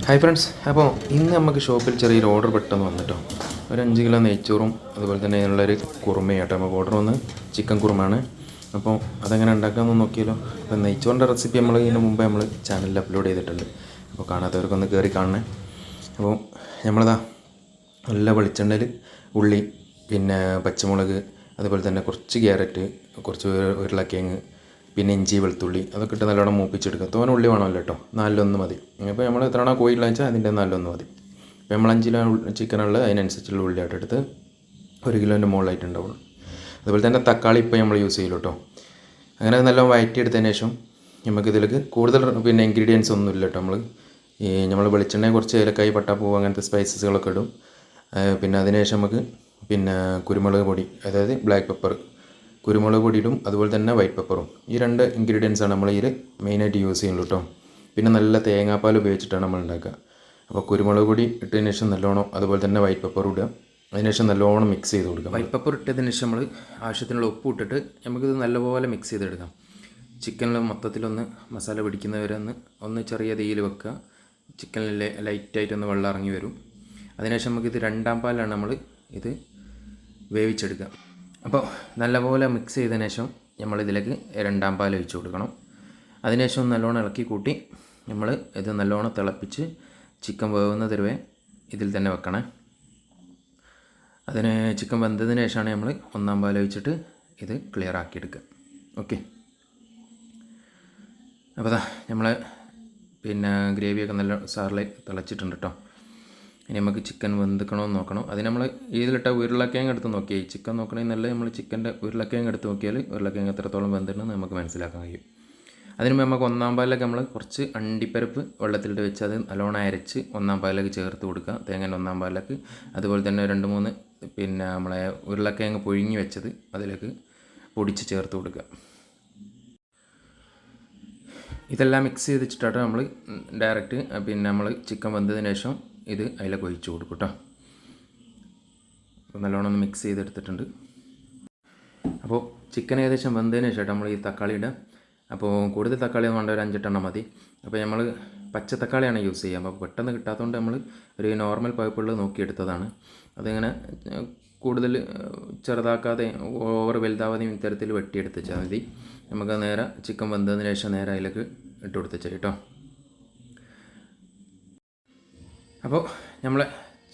Hi friends, അപ്പോൾ ഇന്ന് നമുക്ക് ഷോപ്പിൽ ചെറിയൊരു ഓർഡർ പെട്ടെന്ന് വന്നിട്ടോ. ഒരു 5 കിലോ നെയ്ച്ചോറും അതുപോലെ തന്നെ അതിനുള്ളൊരു കുറുമയാട്ടോ നമുക്ക് ഓർഡർ വന്ന്. ചിക്കൻ കുറുമാണ്. അപ്പോൾ അതെങ്ങനെ ഉണ്ടാക്കാമെന്ന് നോക്കിയാലോ. അപ്പോൾ നെയ്ച്ചോറിൻ്റെ റെസിപ്പി നമ്മൾ ഇതിന് മുമ്പേ നമ്മൾ ചാനലിൽ അപ്ലോഡ് ചെയ്തിട്ടുണ്ട്. അപ്പോൾ കാണാത്തവർക്കൊന്ന് കയറി കാണണേ. അപ്പോൾ നമ്മളിതാ നല്ല വെളിച്ചെണ്ണയിൽ ഉള്ളി, പിന്നെ പച്ചമുളക്, അതുപോലെ തന്നെ കുറച്ച് ക്യാരറ്റ്, കുറച്ച് ഉരുളക്കിഴങ്ങ്, പിന്നെ ഇഞ്ചി വെളുത്തുള്ളി അതൊക്കെ ഇട്ട് നല്ലോണം മൂപ്പിച്ചെടുക്കുക. തോനെ ഉള്ളി വേണമല്ലോ കേട്ടോ, 4-1 മതി. അപ്പോൾ നമ്മൾ എത്രയാണോ കോഴിയുള്ളത് വെച്ചാൽ അതിൻ്റെ 4-1 മതി. അപ്പോൾ നമ്മൾ 5 കിലോ ചിക്കനുള്ളത് അതിനനുസരിച്ചുള്ള ഉള്ളിയായിട്ട് എടുത്ത് 1 കിലോൻ്റെ മുകളിലായിട്ടുണ്ടാവുള്ളൂ. അതുപോലെ തന്നെ തക്കാളി ഇപ്പോൾ നമ്മൾ യൂസ് ചെയ്യില്ല കേട്ടോ. അങ്ങനെ നല്ലോണം വഴറ്റിയെടുത്തതിന് ശേഷം നമുക്കിതിലേക്ക് കൂടുതൽ പിന്നെ ഇൻഗ്രീഡിയൻസ് ഒന്നും ഇല്ല കേട്ടോ. നമ്മൾ വെളിച്ചെണ്ണ കുറച്ച് ഏലക്കായ്, പട്ടാപ്പൂ അങ്ങനത്തെ സ്പൈസസുകളൊക്കെ ഇടും. പിന്നെ അതിനുശേഷം നമുക്ക് പിന്നെ കുരുമുളക് പൊടി, അതായത് ബ്ലാക്ക് പെപ്പർ, കുരുമുളക് പൊടിയിടും, അതുപോലെ തന്നെ വൈറ്റ് പെപ്പറും. ഈ 2 ഇൻഗ്രീഡിയൻസാണ് നമ്മൾ ഇതിൽ മെയിനായിട്ട് യൂസ് ചെയ്യുള്ളൂ കേട്ടോ. പിന്നെ നല്ല തേങ്ങാപ്പാൽ ഉപയോഗിച്ചിട്ടാണ് നമ്മൾ ഉണ്ടാക്കുക. അപ്പോൾ കുരുമുളക് പൊടി ഇട്ടതിന് ശേഷം നല്ലോണം, അതുപോലെ തന്നെ വൈറ്റ് പെപ്പർ ഇടുക. അതിനുശേഷം നല്ലോണം മിക്സ് ചെയ്ത് കൊടുക്കുക. വൈറ്റ് പെപ്പർ ഇട്ടതിന് ശേഷം നമ്മൾ ആവശ്യത്തിനുള്ള ഉപ്പ് ഇട്ടിട്ട് നമുക്കിത് നല്ലപോലെ മിക്സ് ചെയ്തെടുക്കാം. ചിക്കനിൽ മൊത്തത്തിലൊന്ന് മസാല പിടിക്കുന്നവരെ ഒന്ന് ചെറിയ തീയിൽ വെക്കുക. ചിക്കനിൽ ലൈറ്റായിട്ടൊന്ന് വെള്ളം ഇറങ്ങി വരും. അതിനുശേഷം നമുക്കിത് 2ാം പാലാണ് നമ്മൾ ഇത് വേവിച്ചെടുക്കുക. അപ്പോൾ നല്ലപോലെ മിക്സ് ചെയ്തതിന് ശേഷം നമ്മളിതിലേക്ക് 2ാം പാൽ ഒഴിച്ച് കൊടുക്കണം. അതിനുശേഷം നല്ലോണം ഇളക്കി കൂട്ടി നമ്മൾ ഇത് നല്ലോണം തിളപ്പിച്ച് ചിക്കൻ വേവുന്നത് വരെ ഇതിൽ തന്നെ വെക്കണേ. അതിന് ചിക്കൻ വെന്തതിന് ശേഷമാണ് നമ്മൾ 1ാം പാൽ ഒഴിച്ചിട്ട് ഇത് ക്ലിയർ ആക്കിയെടുക്കുക. ഓക്കെ. അപ്പോൾ നമ്മൾ പിന്നെ ഗ്രേവിയൊക്കെ നല്ല സാറിൽ തിളച്ചിട്ടുണ്ട് കേട്ടോ. ഇനി നമുക്ക് ചിക്കൻ വെന്തിക്കണമെന്ന് നോക്കണം. അതിന് നമ്മൾ ഇതിലിട്ട ഉരുളക്കിഴങ്ങ് എടുത്ത് നോക്കിയാൽ ചിക്കൻ നോക്കണമെങ്കിൽ നല്ല നമ്മൾ ചിക്കൻ്റെ ഉരുളക്കിഴങ്ങ് എടുത്ത് നോക്കിയാൽ ഉരുളക്കിഴങ്ങ് എത്രത്തോളം വെന്തിട്ടുണ്ടെന്ന് നമുക്ക് മനസ്സിലാക്കാൻ കഴിയും. അതിന് നമുക്ക് 1ാം പാലിലേക്ക് നമ്മൾ കുറച്ച് അണ്ടിപ്പരിപ്പ് വെള്ളത്തിലിട്ട് വെച്ച് അത് നല്ലോണം അരച്ച് 1ാം പാലിലേക്ക് ചേർത്ത് കൊടുക്കുക. തേങ്ങൻ്റെ 1ാം പാലിലേക്ക്. അതുപോലെ തന്നെ 2-3 പിന്നെ നമ്മളെ ഉരുളക്കിഴങ്ങ് പുഴുങ്ങി വെച്ചത് അതിലേക്ക് പൊടിച്ച് ചേർത്ത് കൊടുക്കുക. ഇതെല്ലാം മിക്സ് ചെയ്ത് വെച്ചിട്ടാണ് നമ്മൾ ഡയറക്റ്റ് പിന്നെ നമ്മൾ ചിക്കൻ വെന്തതിന് ശേഷം ഇത് അതിലേക്ക് ഒഴിച്ച് കൊടുക്കും കേട്ടോ. അപ്പോൾ നല്ലോണം ഒന്ന് മിക്സ് ചെയ്തെടുത്തിട്ടുണ്ട്. അപ്പോൾ ചിക്കൻ ഏകദേശം വെന്തതിന് ശേഷം നമ്മൾ ഈ തക്കാളിയുടെ, അപ്പോൾ കൂടുതൽ തക്കാളി ഒന്നും വേണ്ട, ഒരു 5-8 മതി. അപ്പോൾ നമ്മൾ പച്ച തക്കാളിയാണ് യൂസ് ചെയ്യുക. അപ്പോൾ പെട്ടെന്ന് കിട്ടാത്തതുകൊണ്ട് നമ്മൾ ഒരു നോർമൽ പൈപ്പുള്ള നോക്കിയെടുത്തതാണ്. അതിങ്ങനെ കൂടുതൽ ചെറുതാക്കാതെ ഓവർ വലുതാവാതെയും ഇത്തരത്തിൽ വെട്ടിയെടുത്ത് വെച്ചാൽ മതി. നമുക്ക് നേരെ ചിക്കൻ വെന്തതിന് ശേഷം നേരെ അതിലേക്ക് ഇട്ട് കൊടുത്ത് കേട്ടോ. അപ്പോൾ നമ്മളെ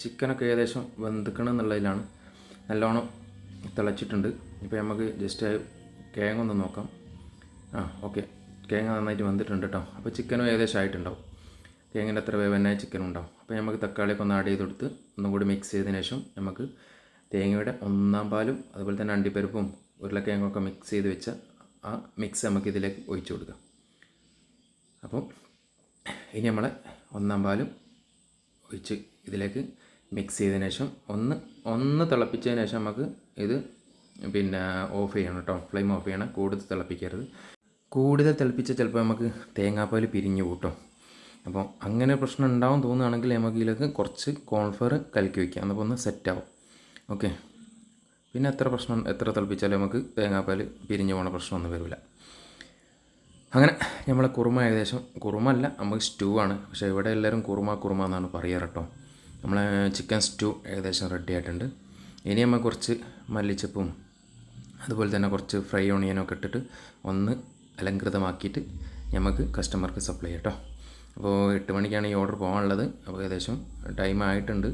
ചിക്കനൊക്കെ ഏകദേശം വെന്തിക്കണം എന്നുള്ളതിലാണ്. നല്ലോണം തിളച്ചിട്ടുണ്ട്. ഇപ്പോൾ നമുക്ക് ജസ്റ്റ് കിഴങ്ങ് ഒന്ന് നോക്കാം. ഓക്കെ, കിഴങ്ങ് നന്നായിട്ട് വെന്തിട്ടുണ്ട് കേട്ടോ. അപ്പോൾ ചിക്കനും ഏകദേശം ആയിട്ടുണ്ടാവും. കിഴങ്ങിൻ്റെ അത്ര വേവനായ ചിക്കനും ഉണ്ടാവും. അപ്പോൾ നമുക്ക് തക്കാളിയൊക്കെ ഒന്ന് ആഡ് ചെയ്ത് കൊടുത്ത് ഒന്നും കൂടി മിക്സ് ചെയ്തതിന് ശേഷം നമുക്ക് തേങ്ങയുടെ 1ാം പാലും അതുപോലെ തന്നെ അണ്ടിപ്പരിപ്പും ഉരുളക്കിഴങ്ങൊക്കെ മിക്സ് ചെയ്ത് വെച്ച ആ മിക്സ് നമുക്ക് ഇതിലേക്ക് ഒഴിച്ചു കൊടുക്കാം. അപ്പോൾ ഇനി നമ്മളെ 1ാം പാലും ഒഴിച്ച് ഇതിലേക്ക് മിക്സ് ചെയ്തതിന് ശേഷം ഒന്ന് തിളപ്പിച്ചതിന് ശേഷം നമുക്ക് ഇത് പിന്നെ ഓഫ് ചെയ്യണം കേട്ടോ. ഫ്ലെയിം ഓഫ് ചെയ്യണം. കൂടുതൽ തിളപ്പിക്കരുത്. കൂടുതൽ തിളപ്പിച്ചാൽ ചിലപ്പോൾ നമുക്ക് തേങ്ങാപ്പാൽ പിരിഞ്ഞു കൂട്ടോ. അപ്പോൾ അങ്ങനെ പ്രശ്നം ഉണ്ടാവും തോന്നുകയാണെങ്കിൽ നമുക്ക് ഇതിലേക്ക് കുറച്ച് കോൺഫ്ലവർ കലക്കി വയ്ക്കാം. അപ്പോൾ ഒന്ന് സെറ്റാവും. ഓക്കെ. പിന്നെ എത്ര തിളപ്പിച്ചാലും നമുക്ക് തേങ്ങാപ്പാൽ പിരിഞ്ഞു പോകുന്ന പ്രശ്നമൊന്നും വരില്ല. അങ്ങനെ നമ്മളെ കുറുമ ഏകദേശം, കുറുമ അല്ല, നമുക്ക് സ്റ്റൂ ആണ്. പക്ഷേ ഇവിടെ എല്ലാവരും കുറുമ എന്നാണ് പറയാറ് കേട്ടോ. നമ്മളെ ചിക്കൻ സ്റ്റൂ ഏകദേശം റെഡി ആയിട്ടുണ്ട്. ഇനി നമ്മൾ കുറച്ച് മല്ലിച്ചപ്പും അതുപോലെ തന്നെ കുറച്ച് ഫ്രൈ ഓണിയനൊക്കെ ഇട്ടിട്ട് ഒന്ന് അലങ്കൃതമാക്കിയിട്ട് നമുക്ക് കസ്റ്റമർക്ക് സപ്ലൈ ചെയ്യാം കേട്ടോ. അപ്പോൾ 8 മണിക്കാണ് ഈ ഓർഡർ പോകാനുള്ളത്. അപ്പോൾ ഏകദേശം ടൈം ആയിട്ടുണ്ട്.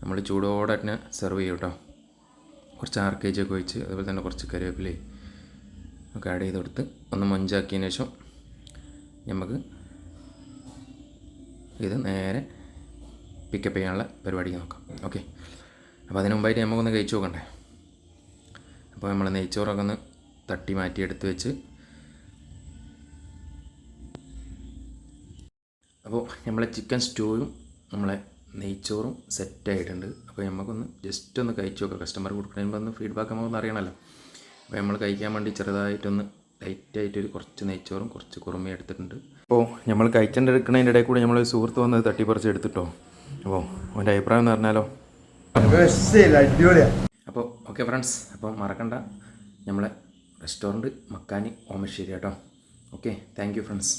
നമ്മൾ ചൂടോടെ തന്നെ സെർവ് ചെയ്യും കേട്ടോ. കുറച്ച് RKG ഒക്കെ ഒഴിച്ച് അതുപോലെ തന്നെ കുറച്ച് കറിവേപ്പിലയും ഒക്കെ ആഡ് ചെയ്ത് കൊടുത്ത് ഒന്ന് മൊഞ്ചാക്കിയതിന് ശേഷം നമുക്ക് ഇത് നേരെ പിക്കപ്പ് ചെയ്യാനുള്ള പരിപാടിക്ക് നോക്കാം. ഓക്കെ. അപ്പോൾ അതിന് മുമ്പായിട്ട് നമുക്കൊന്ന് കഴിച്ച് നോക്കണ്ടേ. അപ്പോൾ നമ്മൾ നെയ്ച്ചോറൊക്കെ ഒന്ന് തട്ടി മാറ്റി എടുത്ത് വെച്ച്, അപ്പോൾ നമ്മളെ ചിക്കൻ സ്റ്റൂവും നമ്മളെ നെയ്ച്ചോറും സെറ്റായിട്ടുണ്ട്. അപ്പോൾ നമുക്കൊന്ന് ജസ്റ്റ് ഒന്ന് കഴിച്ച് നോക്കാം. കസ്റ്റമർ കൊടുക്കുന്നതിന് ഒന്ന് ഫീഡ്ബാക്ക് നമുക്കൊന്ന് അറിയണമല്ലോ. അപ്പോൾ നമ്മൾ കഴിക്കാൻ വേണ്ടി ചെറുതായിട്ടൊന്ന് ലൈറ്റായിട്ടൊരു കുറച്ച് നെയ്ച്ചോറും കുറച്ച് കുറുമയും എടുത്തിട്ടുണ്ട്. അപ്പോൾ നമ്മൾ കഴിച്ചെടുക്കുന്നതിൻ്റെ ഇടയിൽ കൂടി നമ്മൾ സുഹൃത്ത് വന്ന് തട്ടിപ്പറിച്ച് എടുത്തിട്ടോ. അപ്പോൾ അവൻ്റെ അഭിപ്രായം എന്ന് പറഞ്ഞാലോ. അപ്പോൾ ഓക്കെ ഫ്രണ്ട്സ്, അപ്പോൾ മറക്കണ്ട നമ്മളെ റെസ്റ്റോറൻറ്റ് മക്കാനി ഓമശ്ശേരി കേട്ടോ. Okay, thank you friends.